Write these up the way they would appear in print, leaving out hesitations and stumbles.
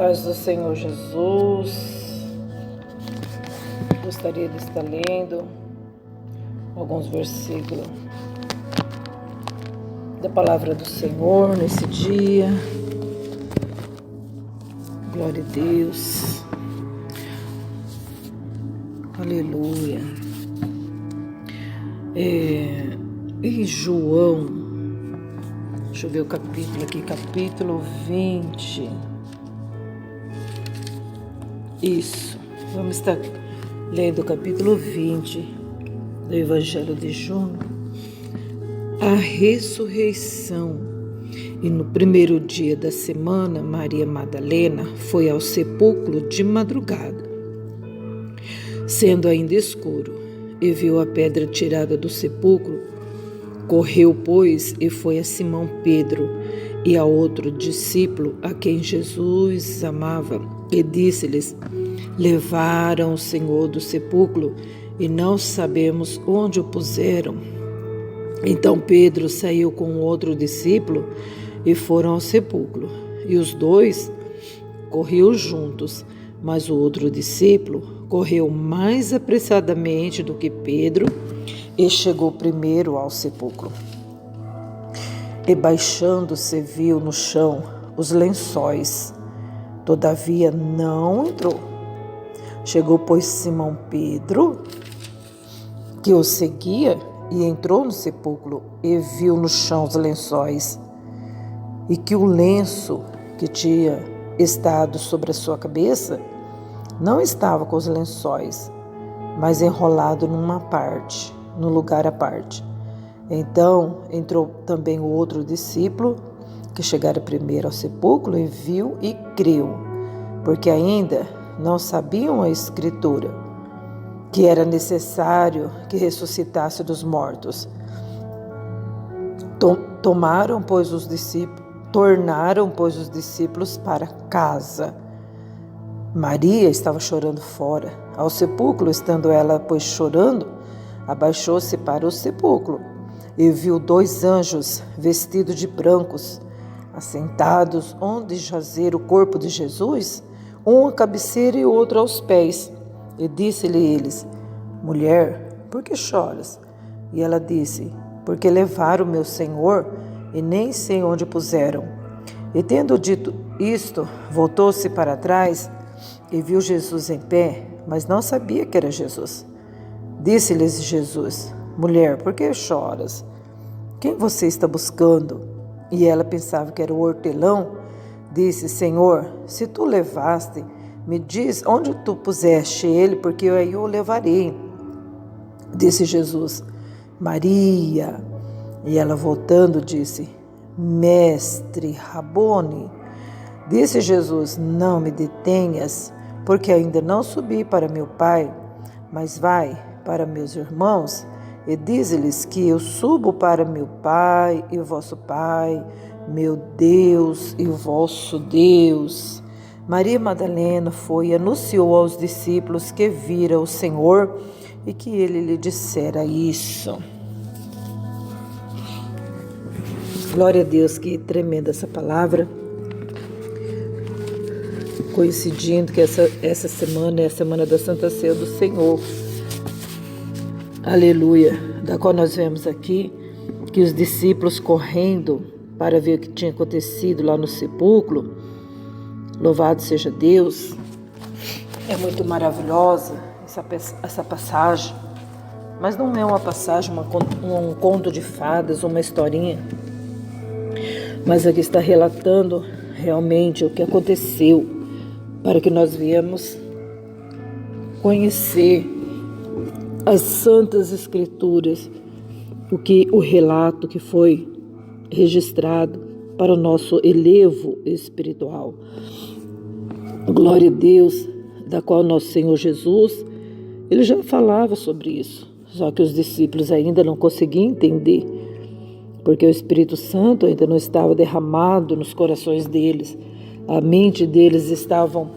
Paz do Senhor Jesus. Gostaria de estar lendo alguns versículos da palavra do Senhor nesse dia. Glória a Deus. Aleluia. Em João, deixa eu ver o capítulo aqui, capítulo 20. Isso, vamos estar lendo o capítulo 20 do Evangelho de João, a ressurreição. E no primeiro dia da semana, Maria Madalena foi ao sepulcro de madrugada, sendo ainda escuro, e viu a pedra tirada do sepulcro. Correu, pois, e foi a Simão Pedro e a outro discípulo a quem Jesus amava, e disse-lhes: levaram o Senhor do sepulcro e não sabemos onde o puseram. Então Pedro saiu com outro discípulo e foram ao sepulcro. E os dois corriam juntos, mas o outro discípulo correu mais apressadamente do que Pedro e chegou primeiro ao sepulcro. E baixando-se viu no chão os lençóis, todavia não entrou. Chegou, pois, Simão Pedro, que o seguia, e entrou no sepulcro e viu no chão os lençóis, e que o lenço que tinha estado sobre a sua cabeça não estava com os lençóis, mas enrolado numa parte, no lugar à parte. Então entrou também o outro discípulo, que chegara primeiro ao sepulcro, e viu e creu, porque ainda não sabiam a Escritura, que era necessário que ressuscitasse dos mortos. Tornaram, pois, os discípulos para casa. Maria estava chorando fora. Ao sepulcro, estando ela, pois, chorando, abaixou-se para o sepulcro e viu dois anjos vestidos de brancos, assentados onde jazera o corpo de Jesus, um à cabeceira e outro aos pés. E disse-lhe eles: mulher, por que choras? E ela disse: porque levaram meu Senhor e nem sei onde puseram. E tendo dito isto, voltou-se para trás e viu Jesus em pé, mas não sabia que era Jesus. Disse-lhes Jesus: mulher, por que choras? Quem você está buscando? E ela pensava que era o hortelão. Disse: Senhor, se tu levaste, me diz onde tu puseste ele, porque eu aí o levarei. Disse Jesus: Maria. E ela, voltando, disse: Mestre, Rabone. Disse Jesus: não me detenhas, porque ainda não subi para meu Pai, mas vai para meus irmãos e dize-lhes que eu subo para meu Pai e o vosso Pai, meu Deus e o vosso Deus. Maria Madalena foi e anunciou aos discípulos que vira o Senhor e que ele lhe dissera isso. Glória a Deus, que tremenda essa palavra. Coincidindo que essa semana é a semana da Santa Ceia do Senhor. Aleluia. Da qual nós vemos aqui que os discípulos correndo para ver o que tinha acontecido lá no sepulcro. Louvado seja Deus. É muito maravilhosa essa passagem. Mas não é uma passagem, um conto de fadas, uma historinha. Mas aqui está relatando realmente o que aconteceu, para que nós viemos conhecer as Santas Escrituras, o relato que foi registrado para o nosso elevo espiritual. Glória a Deus, da qual nosso Senhor Jesus, ele já falava sobre isso, só que os discípulos ainda não conseguiam entender, porque o Espírito Santo ainda não estava derramado nos corações deles. A mente deles estavam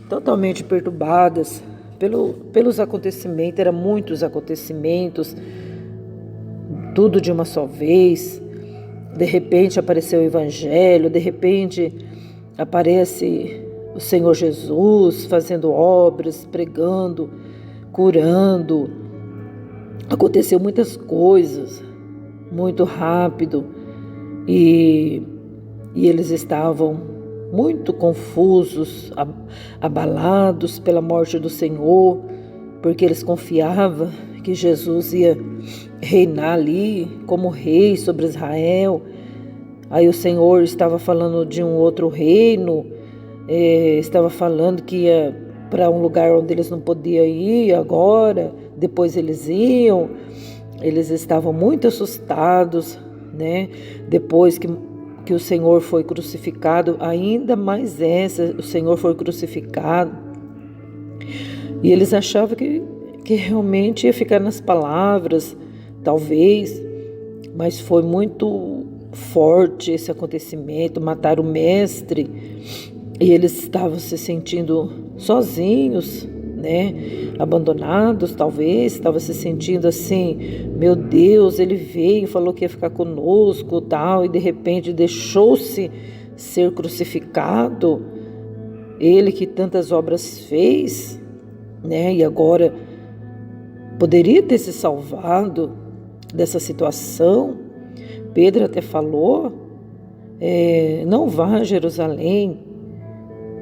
totalmente perturbadas pelos acontecimentos, eram muitos acontecimentos, tudo de uma só vez. De repente apareceu o Evangelho, de repente aparece o Senhor Jesus fazendo obras, pregando, curando. Aconteceu muitas coisas, muito rápido, e eles estavam muito confusos, abalados pela morte do Senhor, porque eles confiavam que Jesus ia reinar ali como rei sobre Israel. Aí o Senhor estava falando de um outro reino, estava falando que ia para um lugar onde eles não podiam ir agora, depois eles iam. Eles estavam muito assustados, né? Depois que o Senhor foi crucificado, ainda mais o Senhor foi crucificado. E eles achavam que realmente ia ficar nas palavras, talvez, mas foi muito forte esse acontecimento, mataram o mestre, e eles estavam se sentindo sozinhos, né? Abandonados, talvez, estavam se sentindo assim, meu Deus, ele veio, falou que ia ficar conosco, tal, e de repente deixou-se ser crucificado, ele que tantas obras fez, né? E agora poderia ter se salvado dessa situação. Pedro até falou, não vá a Jerusalém,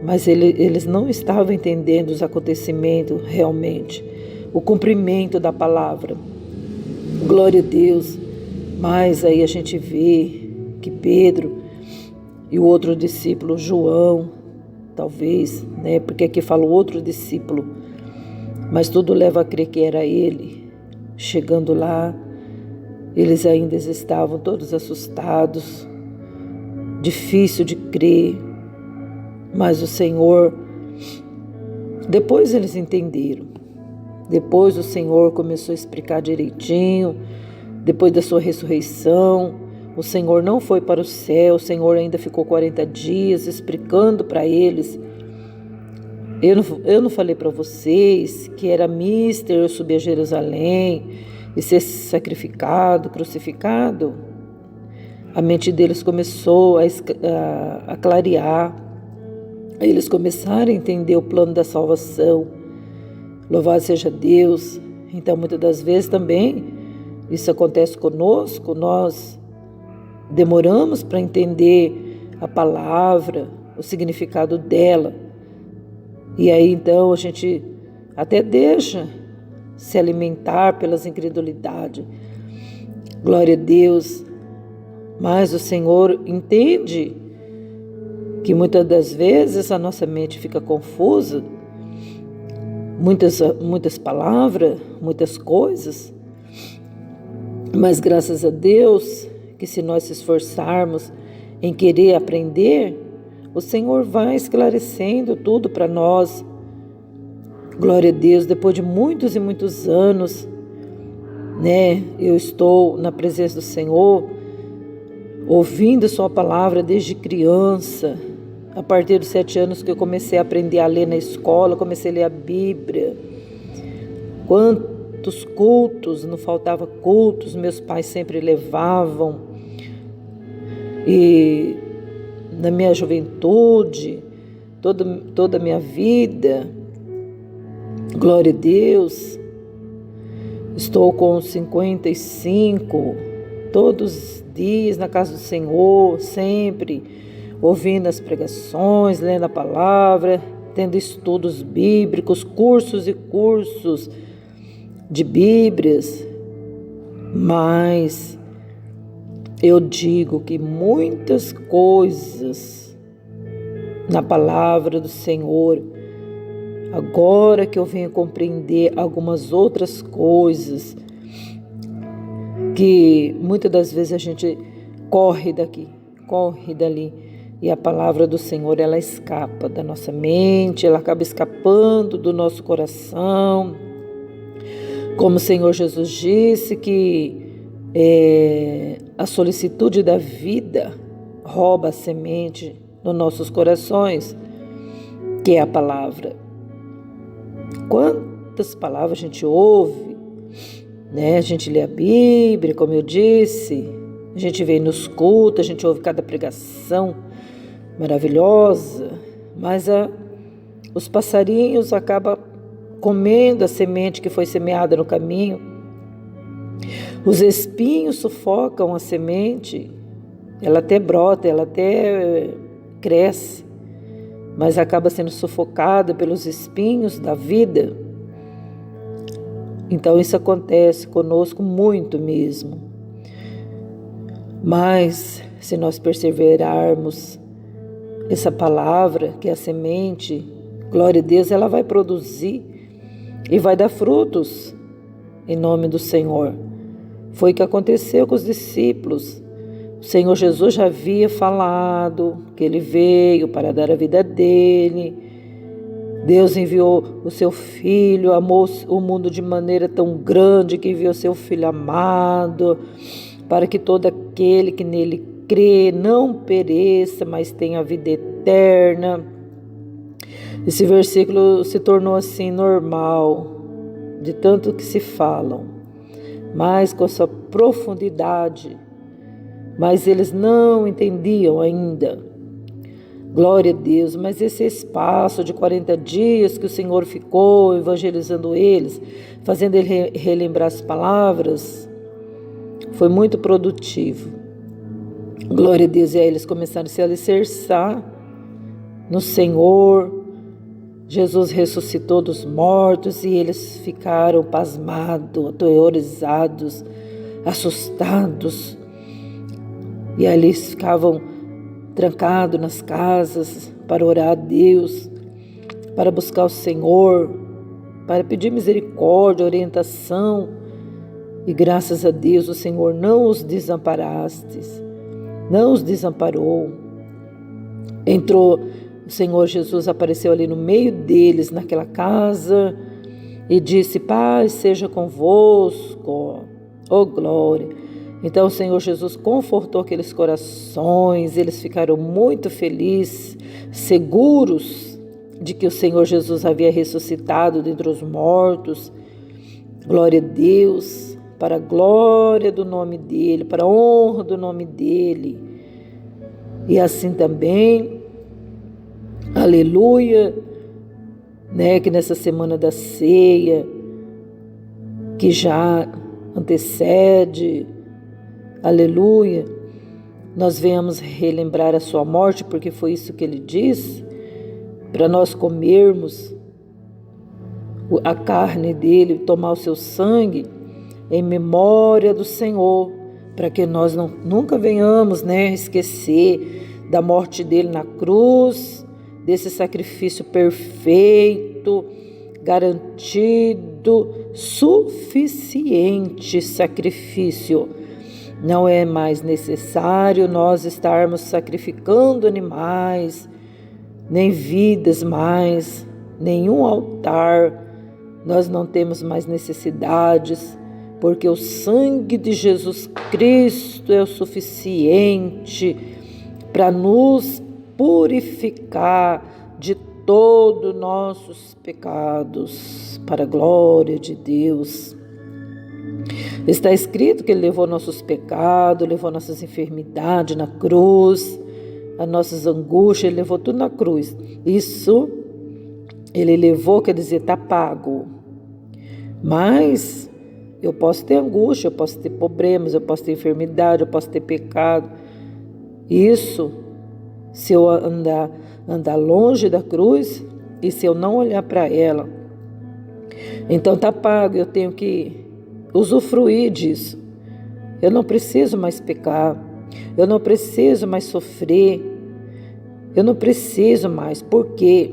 mas eles não estavam entendendo os acontecimentos realmente, o cumprimento da palavra. Glória a Deus. Mas aí a gente vê que Pedro e o outro discípulo, João, talvez, né? Porque aqui fala o outro discípulo, mas tudo leva a crer que era ele. Chegando lá, eles ainda estavam todos assustados, difícil de crer, mas o Senhor, depois eles entenderam. Depois o Senhor começou a explicar direitinho. Depois da sua ressurreição, o Senhor não foi para o céu, o Senhor ainda ficou 40 dias explicando para eles. Eu não falei para vocês que era mister eu subir a Jerusalém e ser sacrificado, crucificado? A mente deles começou a clarear. Aí eles começaram a entender o plano da salvação. Louvado seja Deus. Então, muitas das vezes também, isso acontece conosco, nós demoramos para entender a palavra, o significado dela. E aí, então, a gente até deixa se alimentar pelas incredulidades. Glória a Deus. Mas o Senhor entende que muitas das vezes a nossa mente fica confusa, muitas palavras, muitas coisas, mas graças a Deus que se nós se esforçarmos em querer aprender, o Senhor vai esclarecendo tudo para nós. Glória a Deus, depois de muitos e muitos anos, né, eu estou na presença do Senhor, ouvindo sua palavra desde criança. A partir dos 7 anos que eu comecei a aprender a ler na escola, comecei a ler a Bíblia. Quantos cultos, não faltava cultos, meus pais sempre levavam. E na minha juventude, toda a minha vida, glória a Deus, estou com 55, todos os dias na casa do Senhor, sempre ouvindo as pregações, lendo a palavra, tendo estudos bíblicos, cursos e cursos de Bíblias. Mas eu digo que muitas coisas na palavra do Senhor, agora que eu venho compreender algumas outras coisas, que muitas das vezes a gente corre daqui, corre dali, e a palavra do Senhor, ela escapa da nossa mente, ela acaba escapando do nosso coração. Como o Senhor Jesus disse que a solicitude da vida rouba a semente nos nossos corações, que é a palavra. Quantas palavras a gente ouve, né? A gente lê a Bíblia, como eu disse, a gente vem nos cultos, a gente ouve cada pregação maravilhosa, mas os passarinhos acabam comendo a semente que foi semeada no caminho. Os espinhos sufocam a semente, ela até brota, ela até cresce, mas acaba sendo sufocada pelos espinhos da vida. Então isso acontece conosco muito mesmo. Mas se nós perseverarmos, essa palavra, que é a semente, glória a Deus, ela vai produzir e vai dar frutos em nome do Senhor. Foi o que aconteceu com os discípulos. O Senhor Jesus já havia falado que Ele veio para dar a vida dele. Deus enviou o seu Filho, amou o mundo de maneira tão grande que enviou seu Filho amado, para que todo aquele que nele crê não pereça, mas tenha a vida eterna. Esse versículo se tornou assim normal, de tanto que se falam, mas com a sua profundidade, mas eles não entendiam ainda. Glória a Deus, mas esse espaço de 40 dias que o Senhor ficou evangelizando eles, fazendo ele relembrar as palavras, foi muito produtivo. Glória a Deus, e aí eles começaram a se alicerçar no Senhor. Jesus ressuscitou dos mortos e eles ficaram pasmados, aterrorizados, assustados. E aí eles ficavam trancados nas casas para orar a Deus, para buscar o Senhor, para pedir misericórdia, orientação. E graças a Deus o Senhor não os desamparaste, não os desamparou. Entrou, o Senhor Jesus apareceu ali no meio deles, naquela casa, e disse: paz seja convosco, oh glória. Então o Senhor Jesus confortou aqueles corações, eles ficaram muito felizes, seguros de que o Senhor Jesus havia ressuscitado dentre os mortos. Glória a Deus, para a glória do nome dEle, para a honra do nome dEle. E assim também, aleluia, que nessa semana da ceia, que já antecede, aleluia, nós venhamos relembrar a sua morte, porque foi isso que ele disse, para nós comermos a carne dele, tomar o seu sangue, em memória do Senhor, para que nós nunca venhamos esquecer da morte dele na cruz, desse sacrifício perfeito, garantido, suficiente sacrifício. Não é mais necessário nós estarmos sacrificando animais, nem vidas mais, nenhum altar. Nós não temos mais necessidades, porque o sangue de Jesus Cristo é o suficiente para nos purificar de todos nossos pecados, para a glória de Deus. Está escrito que Ele levou nossos pecados, levou nossas enfermidades na cruz, as nossas angústias, Ele levou tudo na cruz. Isso Ele levou, quer dizer, está pago. Mas eu posso ter angústia, eu posso ter problemas, eu posso ter enfermidade, eu posso ter pecado. Isso, se eu andar longe da cruz e se eu não olhar para ela, então está pago, eu tenho que usufruir disso. Eu não preciso mais pecar, eu não preciso mais sofrer, eu não preciso mais. Por quê?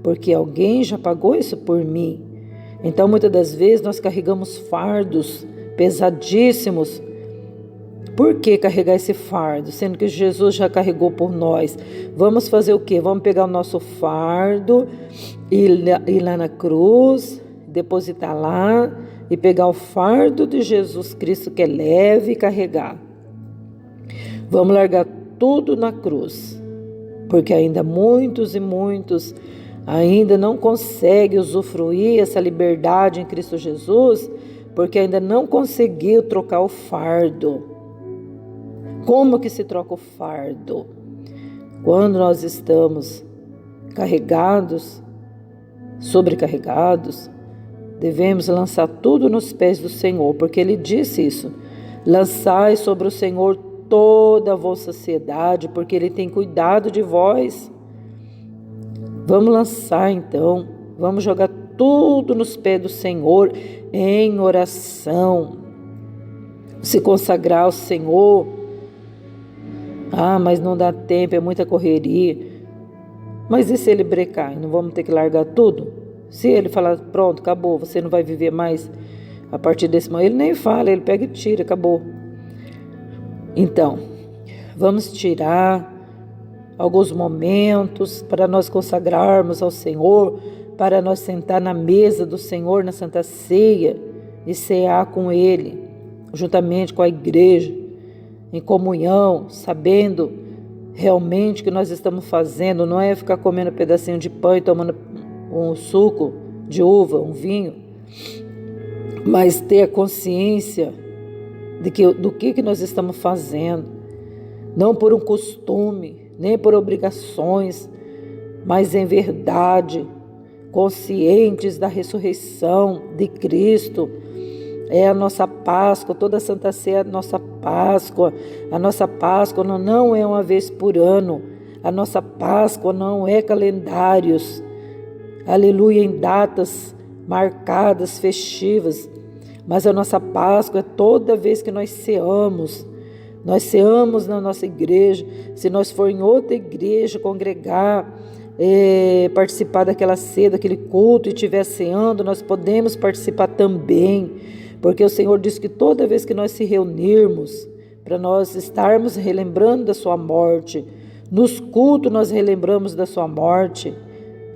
Porque alguém já pagou isso por mim. Então, muitas das vezes, nós carregamos fardos pesadíssimos. Por que carregar esse fardo, sendo que Jesus já carregou por nós? Vamos fazer o quê? Vamos pegar o nosso fardo, ir lá na cruz, depositar lá e pegar o fardo de Jesus Cristo, que é leve, e carregar. Vamos largar tudo na cruz, porque ainda muitos e muitos ainda não consegue usufruir essa liberdade em Cristo Jesus, porque ainda não conseguiu trocar o fardo. Como que se troca o fardo? Quando nós estamos carregados sobrecarregados, devemos lançar tudo nos pés do Senhor, porque Ele disse isso: lançai sobre o Senhor toda a vossa ansiedade, porque Ele tem cuidado de vós. Vamos lançar então, vamos jogar tudo nos pés do Senhor em oração, se consagrar ao Senhor. Mas não dá tempo, é muita correria. Mas e se Ele brecar? Não vamos ter que largar tudo? Se Ele falar, pronto, acabou, você não vai viver mais a partir desse momento, Ele nem fala, Ele pega e tira, acabou. Então, vamos tirar alguns momentos para nós consagrarmos ao Senhor, para nós sentar na mesa do Senhor na Santa Ceia e cear com Ele, juntamente com a igreja, em comunhão, sabendo realmente o que nós estamos fazendo. Não é ficar comendo um pedacinho de pão e tomando um suco de uva, um vinho, mas ter a consciência do que nós estamos fazendo, não por um costume, nem por obrigações, mas em verdade, conscientes da ressurreição de Cristo. É a nossa Páscoa, toda a Santa Ceia é a nossa Páscoa. A nossa Páscoa não é uma vez por ano, a nossa Páscoa não é calendários, aleluia, em datas marcadas, festivas, mas a nossa Páscoa é toda vez que nós ceamos. Nós ceamos na nossa igreja. Se nós for em outra igreja congregar, participar daquela ceia, daquele culto e estiver ceando, nós podemos participar também, porque o Senhor diz que toda vez que nós se reunirmos, para nós estarmos relembrando da sua morte, nos cultos nós relembramos da sua morte,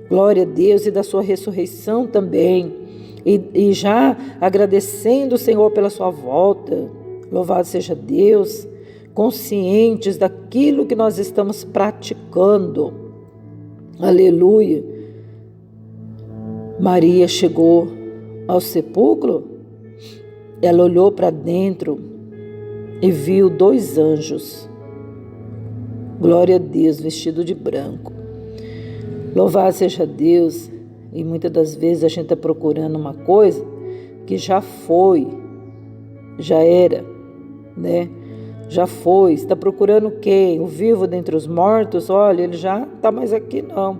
glória a Deus, e da sua ressurreição também, e já agradecendo o Senhor pela sua volta, louvado seja Deus, conscientes daquilo que nós estamos praticando. Aleluia. Maria chegou ao sepulcro, ela olhou para dentro e viu 2 anjos, glória a Deus, vestido de branco. Louvado seja Deus. E muitas das vezes a gente está procurando uma coisa que já foi, já era, né? Já foi. Está procurando quem? O vivo dentre os mortos? Olha, ele já está mais aqui não.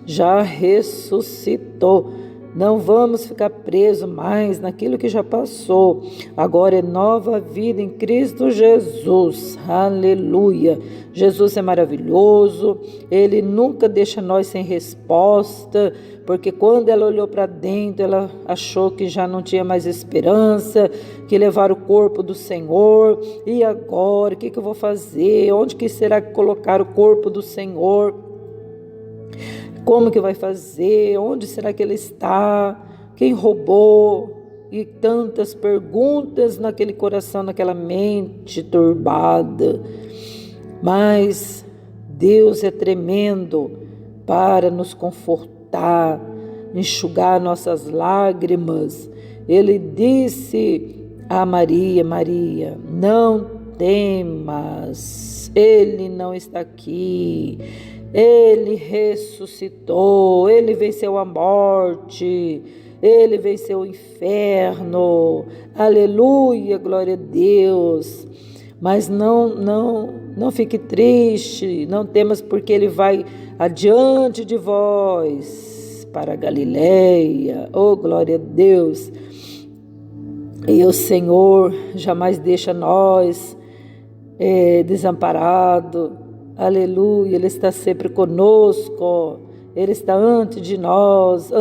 Já ressuscitou. Não vamos ficar presos mais naquilo que já passou. Agora é nova vida em Cristo Jesus. Aleluia. Jesus é maravilhoso. Ele nunca deixa nós sem resposta, porque quando ela olhou para dentro, ela achou que já não tinha mais esperança, que levaram o corpo do Senhor. E agora, o que eu vou fazer? Onde que será que colocar o corpo do Senhor? Como que vai fazer? Onde será que ele está? Quem roubou? E tantas perguntas naquele coração, naquela mente turbada. Mas Deus é tremendo para nos confortar, enxugar nossas lágrimas. Ele disse a Maria: Maria, não temas, Ele não está aqui. Ele ressuscitou, Ele venceu a morte, Ele venceu o inferno, aleluia, glória a Deus. Mas não fique triste, não temas, porque Ele vai adiante de vós para a Galileia, oh glória a Deus. E o Senhor jamais deixa nós desamparados. Aleluia, Ele está sempre conosco, Ele está ante nós,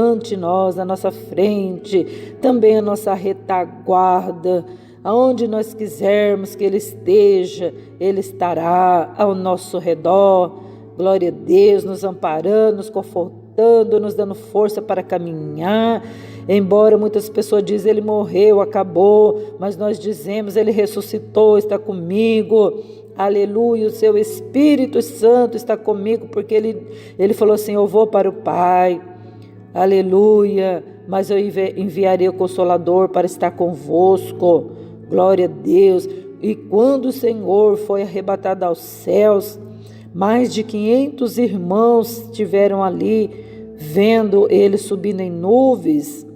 à nossa frente, também a nossa retaguarda, aonde nós quisermos que Ele esteja, Ele estará ao nosso redor, glória a Deus, nos amparando, nos confortando, nos dando força para caminhar. Embora muitas pessoas dizem, Ele morreu, acabou, mas nós dizemos, Ele ressuscitou, está comigo. Aleluia, o seu Espírito Santo está comigo, porque ele falou assim, eu vou para o Pai, aleluia, mas eu enviarei o Consolador para estar convosco, glória a Deus. E quando o Senhor foi arrebatado aos céus, mais de 500 irmãos estiveram ali vendo ele subindo em nuvens,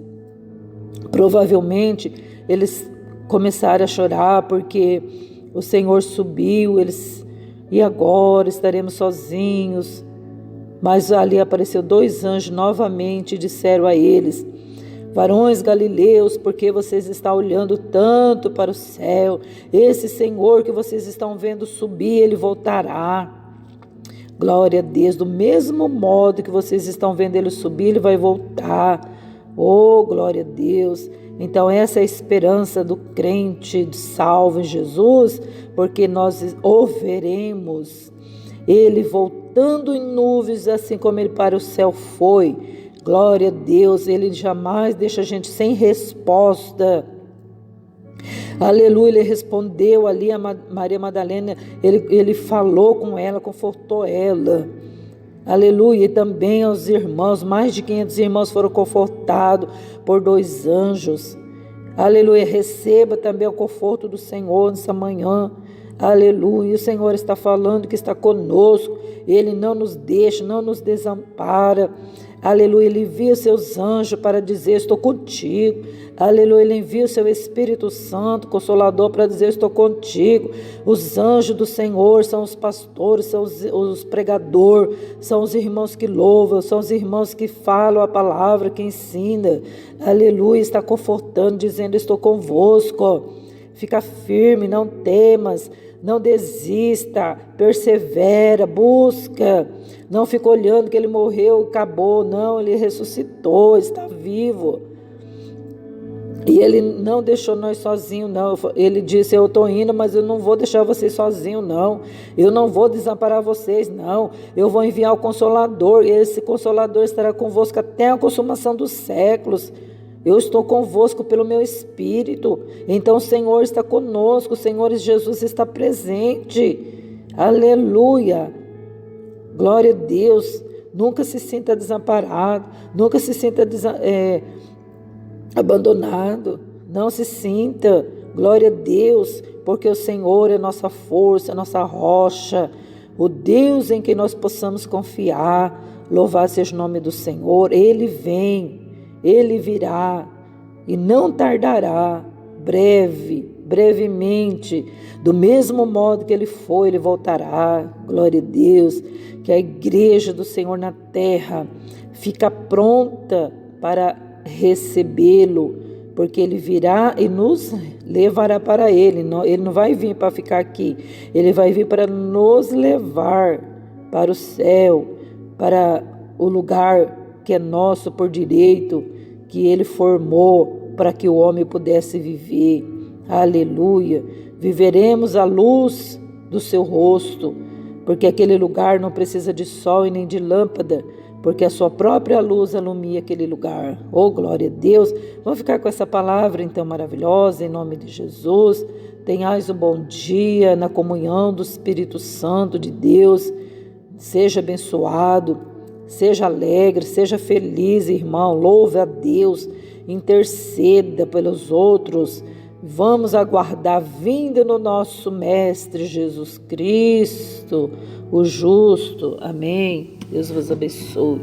provavelmente eles começaram a chorar porque o Senhor subiu, e agora estaremos sozinhos. Mas ali apareceu 2 anjos novamente e disseram a eles: varões galileus, por que vocês estão olhando tanto para o céu? Esse Senhor que vocês estão vendo subir, ele voltará. Glória a Deus, do mesmo modo que vocês estão vendo ele subir, ele vai voltar. Oh, glória a Deus. Então essa é a esperança do crente salvo em Jesus, porque nós o veremos, ele voltando em nuvens, assim como ele para o céu foi. Glória a Deus, ele jamais deixa a gente sem resposta. Aleluia, ele respondeu ali a Maria Madalena, ele falou com ela, confortou ela. Aleluia, e também aos irmãos, mais de 500 irmãos foram confortados por 2 anjos. Aleluia, receba também o conforto do Senhor nessa manhã. Aleluia, o Senhor está falando que está conosco, ele não nos deixa, não nos desampara. Aleluia, ele envia seus anjos para dizer: estou contigo. Aleluia, ele envia o seu Espírito Santo, Consolador, para dizer: estou contigo. Os anjos do Senhor são os pastores, são os pregadores, são os irmãos que louvam, são os irmãos que falam a palavra, que ensina. Aleluia, está confortando, dizendo: estou convosco. Fica firme, não temas, não desista, persevera, busca. Não fica olhando que ele morreu e acabou. Não, ele ressuscitou, está vivo. E ele não deixou nós sozinhos, não. Ele disse: eu estou indo, mas eu não vou deixar vocês sozinhos, não. Eu não vou desamparar vocês, não. Eu vou enviar o Consolador, e esse Consolador estará convosco até a consumação dos séculos. Eu estou convosco pelo meu Espírito. Então o Senhor está conosco, o Senhor Jesus está presente. Aleluia. Glória a Deus. Nunca se sinta desamparado, nunca se sinta abandonado. Não se sinta. Glória a Deus, porque o Senhor é nossa força, nossa rocha, o Deus em que nós possamos confiar. Louvado seja o nome do Senhor. Ele vem. Ele virá e não tardará, brevemente, do mesmo modo que ele foi, ele voltará. Glória a Deus, que a igreja do Senhor na terra fica pronta para recebê-lo, porque ele virá e nos levará para ele. Ele não vai vir para ficar aqui, ele vai vir para nos levar para o céu, para o lugar que é nosso por direito, que ele formou para que o homem pudesse viver. Aleluia. Viveremos à luz do seu rosto, porque aquele lugar não precisa de sol e nem de lâmpada, porque a sua própria luz alumia aquele lugar. Oh, glória a Deus. Vamos ficar com essa palavra então maravilhosa, em nome de Jesus. Tenhais um bom dia na comunhão do Espírito Santo de Deus. Seja abençoado. Seja alegre, seja feliz, irmão. Louve a Deus, interceda pelos outros. Vamos aguardar a vinda do nosso Mestre Jesus Cristo, o justo. Amém. Deus vos abençoe.